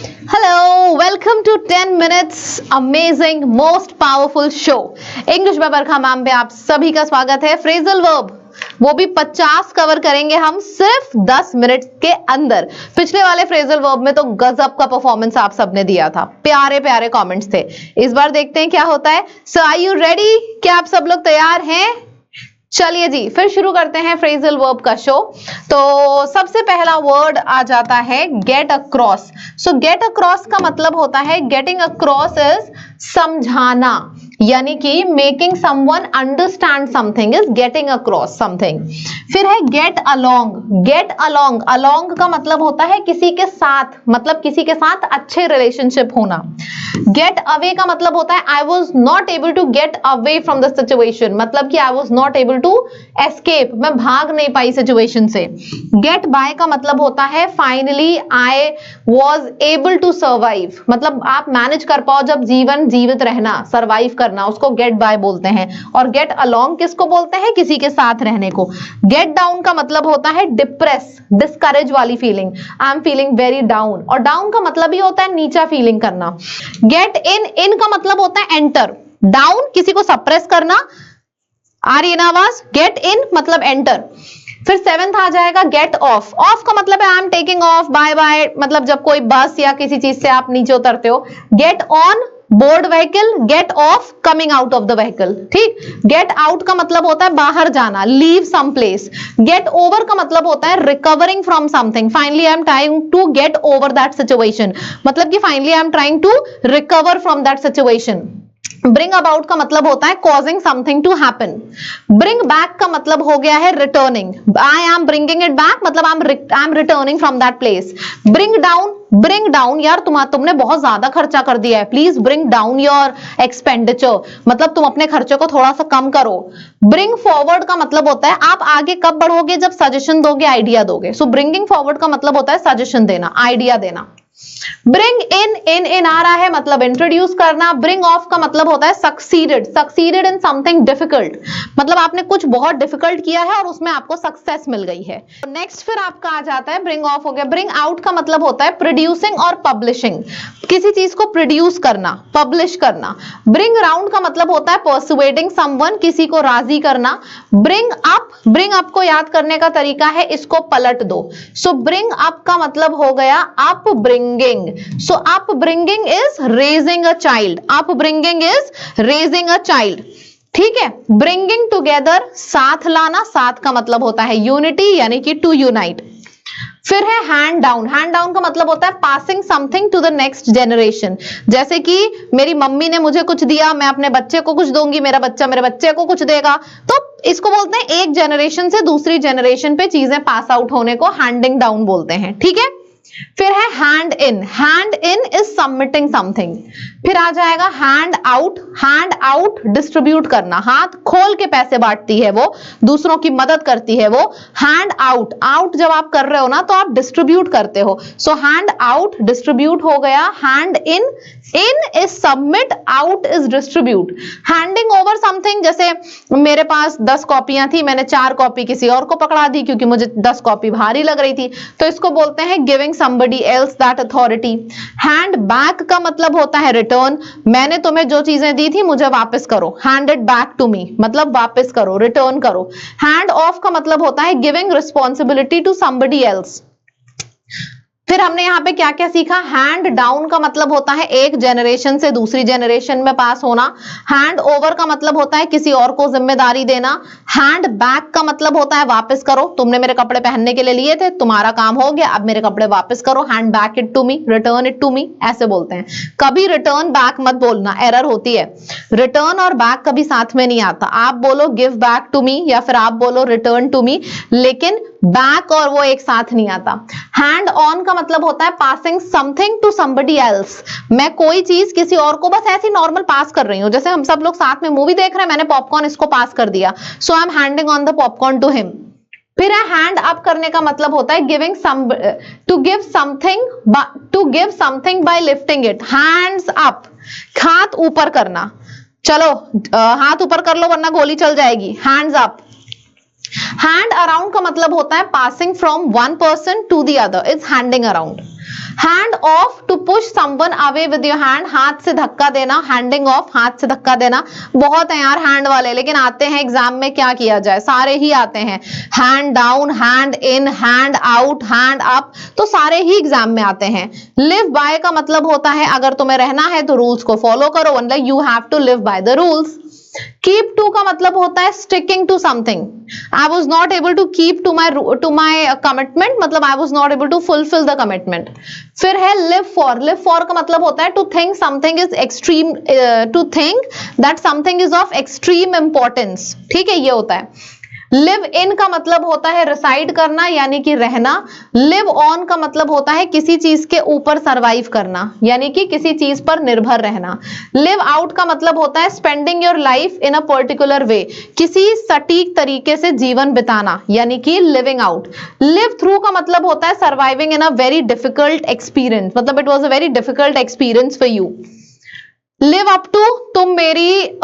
Hello, welcome to 10 minutes amazing most powerful show. English में बरखा ma'am पे आप सभी का स्वागत है। फ्रेजल वर्ब वो भी 50 कवर करेंगे हम सिर्फ 10 मिनट के अंदर। पिछले वाले फ्रेजल वर्ब में तो गजब का परफॉर्मेंस आप सबने दिया था, प्यारे प्यारे कमेंट्स थे। इस बार देखते हैं क्या होता है। सो आर यू रेडी? क्या आप सब लोग तैयार हैं? चलिए जी, फिर शुरू करते हैं फ्रेजल वर्ब का शो। तो सबसे पहला वर्ड आ जाता है गेट अक्रॉस। सो गेट अक्रॉस का मतलब होता है, गेटिंग अक्रॉस इज समझाना, यानी कि making someone understand something is getting across something. फिर है get along. Get along, along का मतलब होता है किसी के साथ, मतलब किसी के साथ अच्छे रिलेशनशिप होना। गेट अवे का मतलब होता है I was not able to get away from the situation, मतलब कि I was not able to escape, मैं भाग नहीं पाई सिचुएशन से। गेट बाय का मतलब होता है finally I was able to survive, मतलब आप मैनेज कर पाओ जब जीवित रहना, सर्वाइव करना, उसको गेट बाय बोलते हैं। और गेट अलोंग किसको बोलते हैं? किसी के साथ रहने को। गेट डाउन का मतलब होता है डिप्रेस, डिस्करेज वाली feeling, I am feeling very down. और डाउन का मतलब ही होता है नीचा फीलिंग करना। गेट इन, इन का मतलब होता है एंटर। डाउन किसी को सप्रेस करना, आ रही है ना आवाज? गेट इन मतलब एंटर। फिर सेवेंथ आ जाएगा गेट ऑफ। ऑफ का मतलब है I am taking off, bye bye, मतलब जब कोई बस या किसी चीज से आप नीचे उतरते हो। Get on board vehicle, get off coming out of the vehicle. ठीक। गेट आउट का मतलब होता है बाहर जाना, leave some place. Get over का मतलब होता है recovering from something, finally I am trying to get over that situation, मतलब कि finally I am trying to recover from that situation. Bring about का मतलब होता है causing something to happen. Bring back का मतलब हो गया है returning, I am bringing it back, मतलब I am returning from that place. Bring down, bring down यार तुमने बहुत ज्यादा खर्चा कर दिया है, please bring down your expenditure, मतलब तुम अपने खर्चे को थोड़ा सा कम करो। ब्रिंग फॉरवर्ड का मतलब होता है आप आगे कब बढ़ोगे? जब सजेशन दोगे, आइडिया दोगे। सो ब्रिंगिंग फॉरवर्ड का मतलब होता है सजेशन देना, आइडिया देना। ब्रिंग इन आ रहा है मतलब इंट्रोड्यूस करना। ब्रिंग ऑफ का मतलब होता है succeeded, succeeded in something difficult, मतलब आपने कुछ बहुत डिफिकल्ट किया है और उसमें आपको सक्सेस मिल गई है। नेक्स्ट फिर आपका आ जाता है, ब्रिंग ऑफ हो गया। ब्रिंग आउट का मतलब होता है प्रोड्यूसिंग और पब्लिशिंग, किसी चीज को प्रोड्यूस करना, पब्लिश करना। ब्रिंग राउंड का मतलब होता है परसुएडिंग समवन, किसी को राजी करना। ब्रिंग अप को याद करने का तरीका है इसको पलट दो। सो ब्रिंग अप का मतलब हो गया up bringing. So up bringing is raising a child, up bringing is raising a child. ठीक है। ब्रिंगिंग टुगेदर, साथ लाना, साथ का मतलब होता है यूनिटी, यानी कि टू यूनाइट। फिर है हैंड डाउन। हैंड डाउन का मतलब होता है passing something to the next generation, जैसे कि मेरी मम्मी ने मुझे कुछ दिया, मैं अपने बच्चे को कुछ दूंगी, मेरा बच्चा मेरे बच्चे को कुछ देगा, तो इसको बोलते हैं एक जनरेशन से दूसरी जनरेशन पे चीजें पास आउट होने को हैंडिंग डाउन बोलते हैं। ठीक है। फिर है hand in. Hand in is submitting something. फिर आ जाएगा hand out. Hand out distribute करना, हाथ खोल के पैसे बांटती है वो, दूसरों की मदद करती है वो। हैंड आउट, आउट जब आप कर रहे हो ना तो आप डिस्ट्रीब्यूट करते हो। सो हैंड आउट डिस्ट्रीब्यूट हो गया। Hand in, in is submit, out is distribute. Handing over something, जैसे मेरे पास 10 कॉपियां थी, मैंने 4 कॉपी किसी और को पकड़ा दी क्योंकि मुझे 10 कॉपी भारी लग रही थी, तो इसको बोलते हैं giving somebody else that authority। Hand back का मतलब होता है रिटर्न, मैंने तुम्हें जो चीजें दी थी मुझे वापस करो, hand it back to me, मतलब वापस करो, रिटर्न करो। हैंड ऑफ का मतलब होता है giving responsibility to somebody else। फिर हमने यहाँ पे क्या क्या सीखा? हैंड डाउन का मतलब होता है एक जनरेशन से दूसरी जनरेशन में पास होना। हैंड ओवर का मतलब होता है किसी और को जिम्मेदारी देना। हैंड बैक का मतलब होता है वापस करो, तुमने मेरे कपड़े पहनने के लिए लिए थे, तुम्हारा काम हो गया, अब मेरे कपड़े वापस करो। Hand back it to me, return it to me, ऐसे बोलते हैं। कभी रिटर्न बैक मत बोलना, एरर होती है। रिटर्न और बैक कभी साथ में नहीं आता, आप बोलो गिव बैक टू मी या फिर आप बोलो रिटर्न टू मी, लेकिन बैक और वो एक साथ नहीं आता। हैंड ऑन का मतलब होता है passing something to somebody else, मैं कोई चीज किसी और को बस ऐसी नॉर्मल पास कर रही हूं, जैसे हम सब लोग साथ में मूवी देख रहे हैं, मैंने पॉपकॉर्न इसको पास कर दिया, so I am handing on the popcorn to him. फिर हैंड अप करने का मतलब होता है giving some, to give something by lifting it, hands up, हाथ ऊपर करना। चलो हाथ ऊपर कर लो वरना गोली चल जाएगी। Hands up. हैंड अराउंड का मतलब होता है passing from one person to the other, is handing around. Hand off, to push someone away with your hand, हाथ से धक्का देना, हैंडिंग ऑफ, हाथ से धक्का देना। बहुत है यार हैंड वाले, लेकिन आते हैं एग्जाम में, क्या किया जाए, सारे ही आते हैं। Hand down, hand in, hand out, hand up, तो सारे ही एग्जाम में आते हैं। लिव बाय का मतलब होता है अगर तुम्हें रहना है तो रूल्स को फॉलो करो, मतलब you have to live by the rules. Keep to का मतलब होता है sticking to something. I was not able to keep to my commitment, मतलब I was not able to fulfil the commitment. फिर है लिव फॉर। लिव फॉर का मतलब होता है to think something is extreme, to think that something is of extreme importance, ठीक है, ये होता है। लिव इन का मतलब होता है रिसाइड करना यानी कि रहना। लिव ऑन का मतलब होता है किसी चीज के ऊपर सरवाइव करना यानी कि किसी चीज पर निर्भर रहना। लिव आउट का मतलब होता है spending your life in a particular way, किसी सटीक तरीके से जीवन बिताना यानी कि लिविंग आउट। लिव थ्रू का मतलब होता है surviving in a very difficult experience, मतलब it was a very difficult experience for you. Live up to, तुम मेरी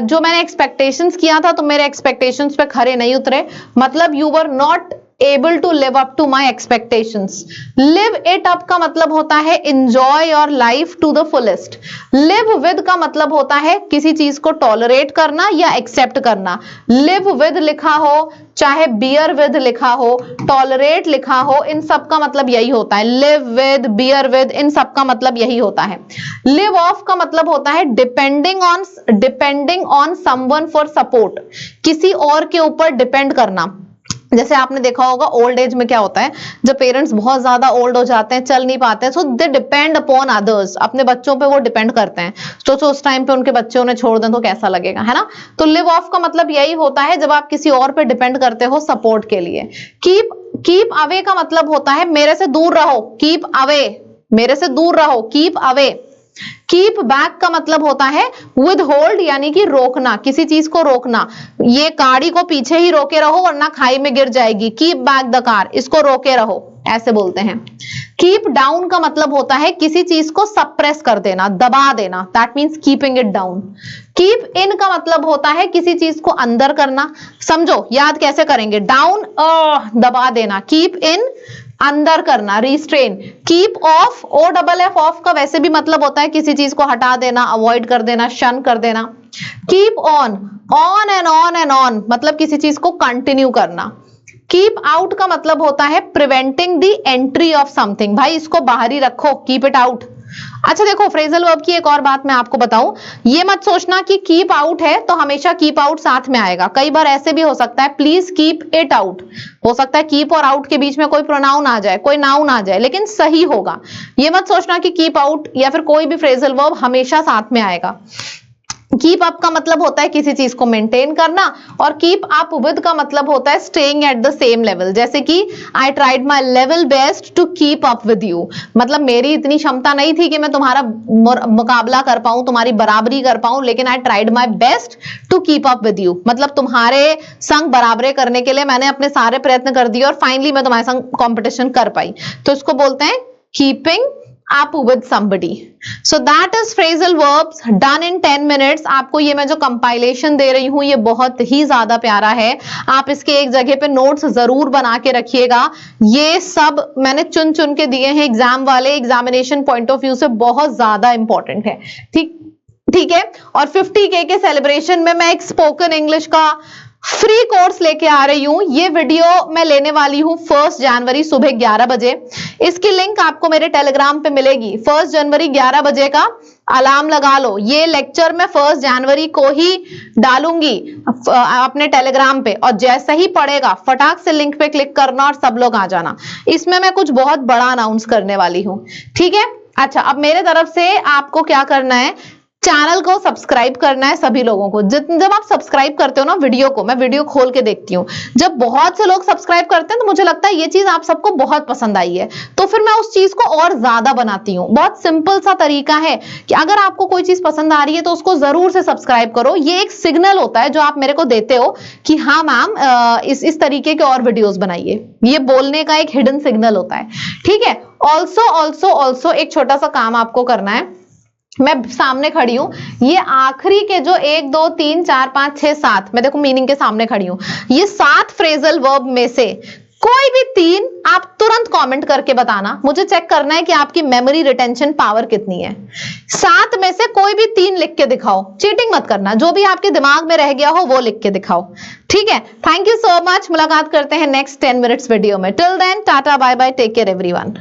जो मैंने एक्सपेक्टेशंस किया था, तुम मेरे एक्सपेक्टेशंस पे खरे नहीं उतरे, मतलब you were not able to live up to my expectations. Live it up का मतलब होता है enjoy your life to the fullest. Live with का मतलब होता है किसी चीज को टॉलरेट करना या एक्सेप्ट करना। लिव विद लिखा हो, चाहे बियर विद लिखा हो, टॉलरेट लिखा हो, इन सब का मतलब यही होता है। लिव विद, बियर विद, इन सब का मतलब यही होता है। लिव ऑफ का मतलब होता है depending on someone for support, किसी और के ऊपर डिपेंड करना। जैसे आपने देखा होगा ओल्ड एज में क्या होता है, जब पेरेंट्स बहुत ज्यादा ओल्ड हो जाते हैं, चल नहीं पाते हैं, सो दे डिपेंड अपॉन अदर्स, अपने बच्चों पे वो डिपेंड करते हैं। तो उस टाइम पे उनके बच्चे उन्हें छोड़ दें तो कैसा लगेगा, है ना। तो लिव ऑफ का मतलब यही होता है जब आप किसी और पे डिपेंड करते हो सपोर्ट के लिए। कीप अवे का मतलब होता है मेरे से दूर रहो, कीप अवे, मेरे से दूर रहो, कीप अवे। कीप बैक का मतलब होता है विद होल्ड यानी कि रोकना, किसी चीज को रोकना। ये गाड़ी को पीछे ही रोके रहो वरना खाई में गिर जाएगी, कीप बैक द कार, इसको रोके रहो, ऐसे बोलते हैं। कीप डाउन का मतलब होता है किसी चीज को सप्रेस कर देना, दबा देना, that means keeping it down. Keep in का मतलब होता है किसी चीज को अंदर करना। समझो याद कैसे करेंगे, डाउन दबा देना, कीप इन अंदर करना, restrain. Keep off, O double F, off का वैसे भी मतलब होता है किसी चीज को हटा देना, अवॉइड कर देना, शन कर देना। Keep on, on and on मतलब किसी चीज को कंटिन्यू करना। कीप आउट का मतलब होता है preventing the entry of something, भाई इसको बाहर ही रखो, कीप इट आउट। अच्छा देखो फ्रेजल वर्ब की एक और बात मैं आपको बताऊं, ये मत सोचना कि कीप आउट है तो हमेशा कीप आउट साथ में आएगा, कई बार ऐसे भी हो सकता है प्लीज कीप इट आउट, हो सकता है कीप और आउट के बीच में कोई प्रोनाउन आ जाए, कोई नाउन आ जाए, लेकिन सही होगा। ये मत सोचना कि कीप आउट या फिर कोई भी फ्रेजल वर्ब हमेशा साथ में आएगा। कीप अप का मतलब होता है किसी चीज को मेंटेन करना, और कीप अप विद का मतलब होता है staying at the same level, जैसे कि I tried my level best to keep up with you, मतलब मेरी इतनी क्षमता नहीं थी कि मैं तुम्हारा मुकाबला कर पाऊं, तुम्हारी बराबरी कर पाऊं, लेकिन I tried my best to keep up with you, मतलब तुम्हारे संग बराबरी करने के लिए मैंने अपने सारे प्रयत्न कर दिए और फाइनली मैं तुम्हारे संग कॉम्पिटिशन कर पाई, तो इसको बोलते हैं keeping up with somebody. So that is phrasal verbs done in 10 minutes. आपको ये मैं जो कंपाइलेशन दे रही हूँ ये बहुत ही ज्यादा प्यारा है, आप इसके एक जगह पे नोट्स जरूर बना के रखिएगा। ये सब मैंने चुन चुन के दिए हैं एग्जाम वाले, एग्जामिनेशन पॉइंट ऑफ व्यू से बहुत ज्यादा इंपॉर्टेंट है, ठीक है। और 50K के सेलिब्रेशन में मैं एक स्पोकन इंग्लिश का फ्री कोर्स लेके आ रही हूं, ये वीडियो मैं लेने वाली हूं 1 जनवरी सुबह 11 बजे। इसकी लिंक आपको मेरे टेलीग्राम पे मिलेगी। 1 जनवरी 11 बजे का अलार्म लगा लो, ये लेक्चर मैं 1 जनवरी को ही डालूंगी अपने टेलीग्राम पे, और जैसे ही पड़ेगा फटाक से लिंक पे क्लिक करना और सब लोग आ जाना। इसमें मैं कुछ बहुत बड़ा अनाउंस करने वाली हूं, ठीक है। अच्छा अब मेरे तरफ से आपको क्या करना है, चैनल को सब्सक्राइब करना है सभी लोगों को। जब आप सब्सक्राइब करते हो ना वीडियो को, मैं वीडियो खोल के देखती हूँ, जब बहुत से लोग सब्सक्राइब करते हैं तो मुझे लगता है ये चीज आप सबको बहुत पसंद आई है, तो फिर मैं उस चीज को और ज्यादा बनाती हूँ। बहुत सिंपल सा तरीका है कि अगर आपको कोई चीज पसंद आ रही है तो उसको जरूर से सब्सक्राइब करो, ये एक सिग्नल होता है जो आप मेरे को देते हो कि हाँ मैम इस तरीके के और वीडियोस बनाइए, ये बोलने का एक हिडन सिग्नल होता है, ठीक है। ऑल्सो एक छोटा सा काम आपको करना है, मैं सामने खड़ी हूं, ये आखिरी के जो 1 2 3 4 5 6 7, मैं देखो मीनिंग के सामने खड़ी हूं, ये 7 फ्रेजल वर्ब में से कोई भी 3 आप तुरंत कमेंट करके बताना, मुझे चेक करना है कि आपकी मेमोरी रिटेंशन पावर कितनी है। 7 में से कोई भी 3 लिख के दिखाओ, चीटिंग मत करना, जो भी आपके दिमाग में रह गया हो वो लिख के दिखाओ, ठीक है। थैंक यू सो मच, मुलाकात करते हैं नेक्स्ट 10 मिनट्स वीडियो में। Till then tata bye bye, take care everyone.